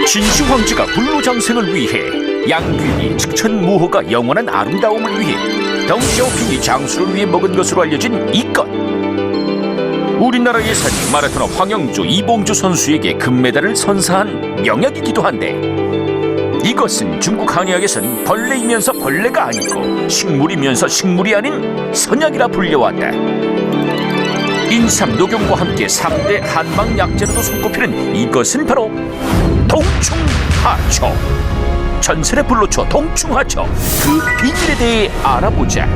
진시황제가 불로장생을 위해, 양귀이 측천무호가 영원한 아름다움을 위해, 덩샤오핑이 장수를 위해 먹은 것으로 알려진 이것. 우리나라 예산이 마라토너 황영조, 이봉주 선수에게 금메달을 선사한 명약이기도 한데, 이것은 중국 한의학에선 벌레이면서 벌레가 아니고 식물이면서 식물이 아닌 선약이라 불려왔다. 인삼, 녹용과 함께 3대 한방 약재로도 손꼽히는 이것은 바로 동충하초. 전설의 불로초 동충하초, 그 비밀에 대해 알아보자.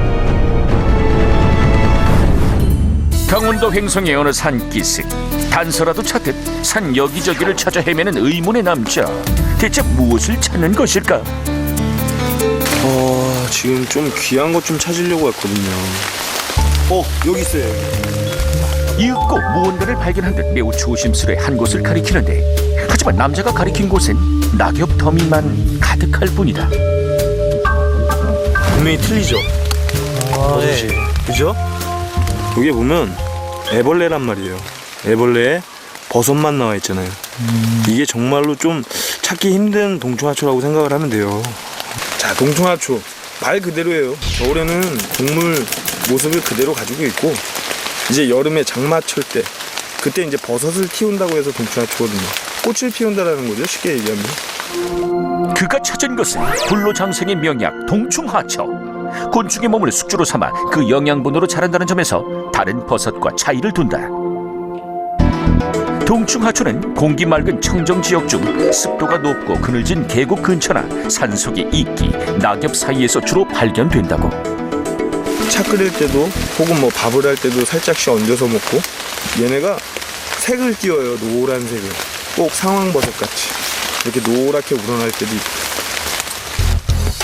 강원도 횡성의 어느 산기슭, 단서라도 찾듯 산 여기저기를 찾아 헤매는 의문의 남자. 대체 무엇을 찾는 것일까? 지금 좀 귀한 것 좀 찾으려고 했거든요. 여기 있어요. 이윽고 무언가를 발견한 듯 매우 조심스레 한 곳을 가리키는데, 하지만 남자가 가리킨 곳엔 낙엽 더미만 가득할 뿐이다. 분명히 틀리죠? 네. 그죠? 여기에 보면 애벌레란 말이에요. 애벌레에 버섯만 나와 있잖아요. 이게 정말로 좀 찾기 힘든 동충하초라고 생각을 하면 돼요. 자, 동충하초 말 그대로예요. 겨울에는 동물 모습을 그대로 가지고 있고, 이제 여름에 장마철 때, 그때 이제 버섯을 틔운다고 해서 동충하초거든요. 꽃을 피운다라는 거죠, 쉽게 얘기하면. 그가 찾은 것은 불로장생의 명약 동충하초. 곤충의 몸을 숙주로 삼아 그 영양분으로 자란다는 점에서 다른 버섯과 차이를 둔다. 동충하초는 공기 맑은 청정 지역 중 습도가 높고 그늘진 계곡 근처나 산속의 이끼, 낙엽 사이에서 주로 발견된다고. 차 끓일 때도 혹은 뭐 밥을 할 때도 살짝씩 얹어서 먹고, 얘네가 색을 띄어요. 노란색을. 꼭 상황버섯 같이 이렇게 노랗게 우러날 때도 있고.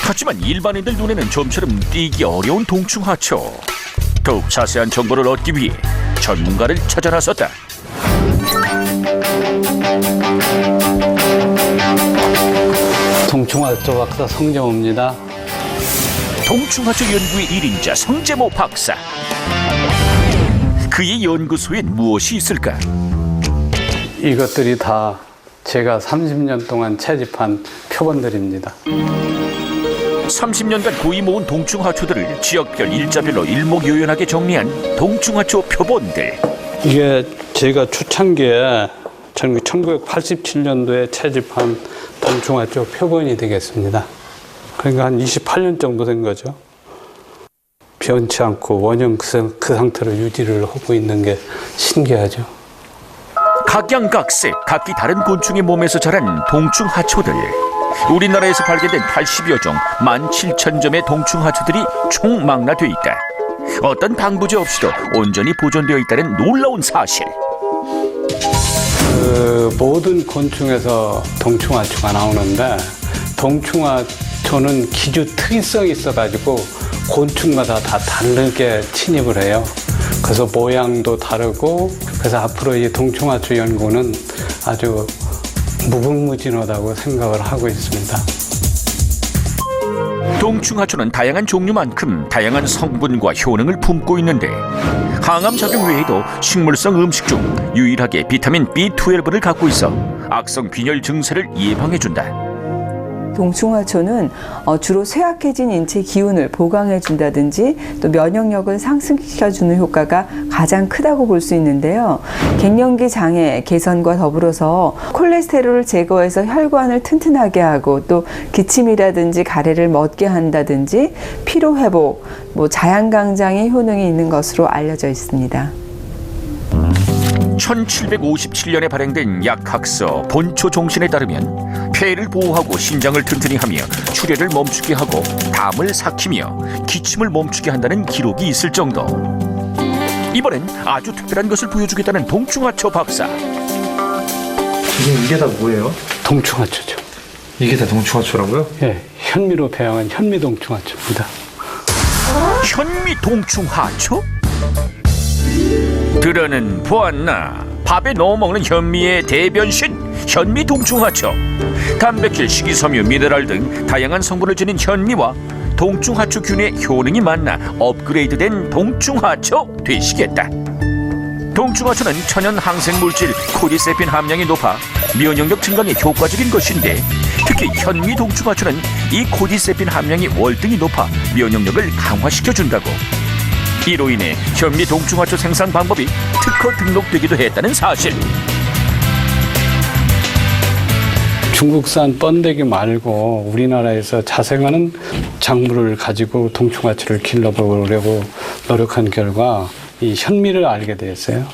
하지만 일반인들 눈에는 좀처럼 띄기 어려운 동충하초. 더욱 자세한 정보를 얻기 위해 전문가를 찾아 나섰다. 동충하초 박사 성정호입니다. 동충하초 연구의 1인자 성재모 박사. 그의 연구소엔 무엇이 있을까? 이것들이 다 제가 30년 동안 채집한 표본들입니다. 30년간 고이 모은 동충하초들을 지역별 일자별로 일목요연하게 정리한 동충하초 표본들. 이게 제가 초창기에 1987년도에 채집한 동충하초 표본이 되겠습니다. 그러니까 한 28년 정도 된 거죠. 변치 않고 원형 그 상태로 유지를 하고 있는 게 신기하죠. 각양각색 각기 다른 곤충의 몸에서 자란 동충하초들. 우리나라에서 발견된 80여 종 17,000점의 동충하초들이 총망라돼 있다. 어떤 방부제 없이도 온전히 보존되어 있다는 놀라운 사실. 모든 곤충에서 동충하초가 나오는데, 동충하초는 기주 특이성이 있어가지고 곤충마다 다 다르게 침입을 해요. 그래서 모양도 다르고, 그래서 앞으로 이 동충하초 연구는 아주 무궁무진하다고 생각을 하고 있습니다. 동충하초는 다양한 종류만큼 다양한 성분과 효능을 품고 있는데, 항암 작용 외에도 식물성 음식 중 유일하게 비타민 B12를 갖고 있어 악성 균열 증세를 예방해준다. 동충하초는 주로 쇠약해진 인체 기운을 보강해준다든지 또 면역력을 상승시켜주는 효과가 가장 크다고 볼 수 있는데요. 갱년기 장애 개선과 더불어서 콜레스테롤을 제거해서 혈관을 튼튼하게 하고, 또 기침이라든지 가래를 멎게 한다든지 피로회복, 자양강장의 효능이 있는 것으로 알려져 있습니다. 1757년에 발행된 약학서 본초 종신에 따르면 폐를 보호하고 신장을 튼튼히 하며 출혈을 멈추게 하고 담을 삭히며 기침을 멈추게 한다는 기록이 있을 정도. 이번엔 아주 특별한 것을 보여주겠다는 동충하초 박사. 지금 이게 다 뭐예요? 동충하초죠. 이게 다 동충하초라고요? 예, 현미로 배양한 현미동충하초입니다. 현미 동충하초? 들어는 보았나? 밥에 넣어 먹는 현미의 대변신 현미 동충하초. 단백질, 식이섬유, 미네랄 등 다양한 성분을 지닌 현미와 동충하초균의 효능이 만나 업그레이드된 동충하초 되시겠다. 동충하초는 천연 항생물질 코디세핀 함량이 높아 면역력 증강에 효과적인 것인데 특히 현미 동충하초는 이 코디세핀 함량이 월등히 높아 면역력을 강화시켜준다고. 이로 인해 현미 동충하초 생산 방법이 특허 등록되기도 했다는 사실. 중국산 번데기 말고 우리나라에서 자생하는 작물을 가지고 동충하초를 길러보려고 노력한 결과 이 현미를 알게 되었어요.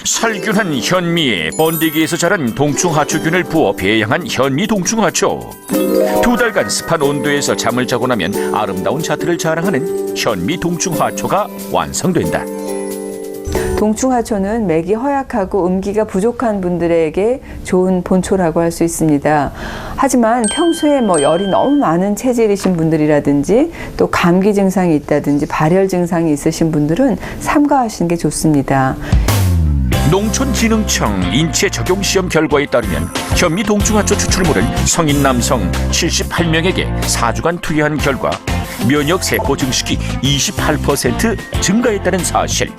살균한 현미에 번데기에서 자란 동충하초균을 부어 배양한 현미 동충하초. 2달간 습한 온도에서 잠을 자고 나면 아름다운 자태를 자랑하는 현미 동충하초가 완성된다. 동충하초는 맥이 허약하고 음기가 부족한 분들에게 좋은 본초라고 할 수 있습니다. 하지만 평소에 열이 너무 많은 체질이신 분들이라든지 또 감기 증상이 있다든지 발열 증상이 있으신 분들은 삼가하시는 게 좋습니다. 농촌기능청 인체적용시험 결과에 따르면 현미 동충하초 추출물을 성인 남성 78명에게 4주간 투여한 결과 면역세포 증식이 28% 증가했다는 사실.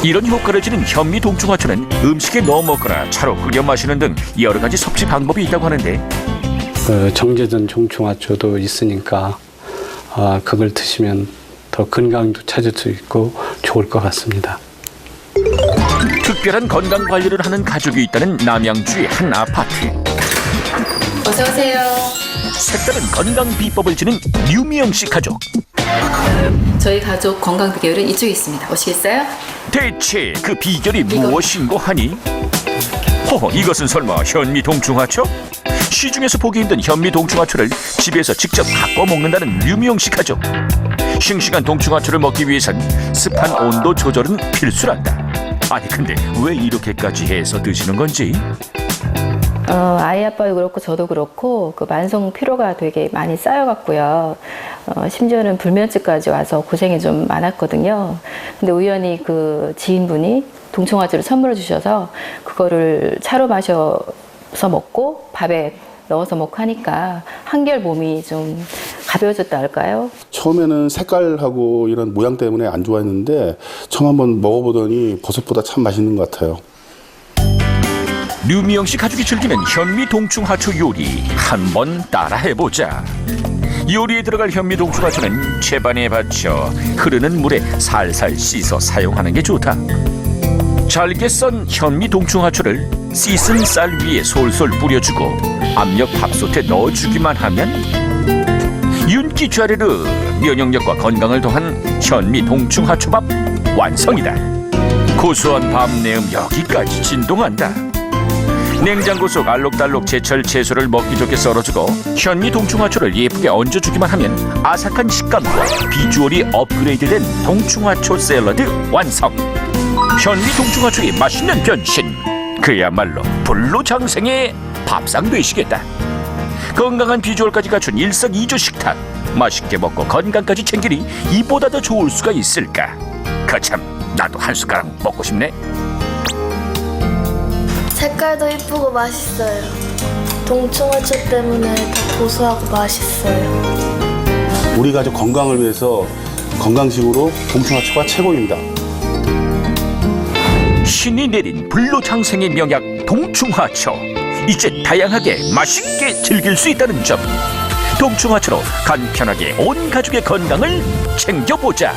이런 효과를 지닌 현미 동충하초는 음식에 넣어 먹거나 차로 끓여 마시는 등 여러 가지 섭취 방법이 있다고 하는데 정제된 동충하초도 있으니까 그걸 드시면 더 건강도 찾을 수 있고 좋을 것 같습니다. 특별한 건강 관리를 하는 가족이 있다는 남양주의 한 아파트. 어서 오세요. 색다른 건강 비법을 지닌 류미영 씨 가족. 저희 가족 건강 비결은 이쪽에 있습니다. 오시겠어요? 대체 그 비결이 무엇인고 하니? 허허, 이것은 설마 현미 동충하초? 시중에서 보기 힘든 현미 동충하초를 집에서 직접 바꿔 먹는다는 류미영 씨 가족. 싱싱한 동충하초를 먹기 위해선 습한 온도 조절은 필수란다. 아니 근데 왜 이렇게까지 해서 드시는 건지? 아이 아빠도 그렇고 저도 그렇고 그 만성 피로가 되게 많이 쌓여갖고요. 심지어는 불면증까지 와서 고생이 좀 많았거든요. 근데 우연히 그 지인분이 동충하초를 선물해 주셔서 그거를 차로 마셔서 먹고 밥에 넣어서 먹고 하니까 한결 몸이 좀 가벼워졌다 할까요? 처음에는 색깔하고 이런 모양 때문에 안 좋아했는데 처음 한번 먹어보더니 버섯보다 참 맛있는 것 같아요. 류미영 씨 가족이 즐기는 현미 동충하초 요리 한번 따라해보자. 요리에 들어갈 현미 동충하초는 채반에 받쳐 흐르는 물에 살살 씻어 사용하는 게 좋다. 잘게 썬 현미 동충하초를 씻은 쌀 위에 솔솔 뿌려주고 압력 밥솥에 넣어주기만 하면 윤기 좌르르 면역력과 건강을 더한 현미 동충하초밥 완성이다. 고소한 밥 내음 여기까지 진동한다. 냉장고 속 알록달록 제철 채소를 먹기 좋게 썰어주고 현미 동충하초를 예쁘게 얹어주기만 하면 아삭한 식감과 비주얼이 업그레이드된 동충하초 샐러드 완성. 현미 동충하초의 맛있는 변신, 그야말로 불로장생의 밥상 되시겠다. 건강한 비주얼까지 갖춘 일석이조 식탁, 맛있게 먹고 건강까지 챙기니 이보다 더 좋을 수가 있을까? 거참, 나도 한 숟가락 먹고 싶네. 색깔도 이쁘고 맛있어요. 동충하초 때문에 더 고소하고 맛있어요. 우리 가족 건강을 위해서 건강식으로 동충하초가 최고입니다. 신이 내린 불로장생의 명약 동충하초. 이제 다양하게 맛있게 즐길 수 있다는 점. 동충하초로 간편하게 온 가족의 건강을 챙겨보자.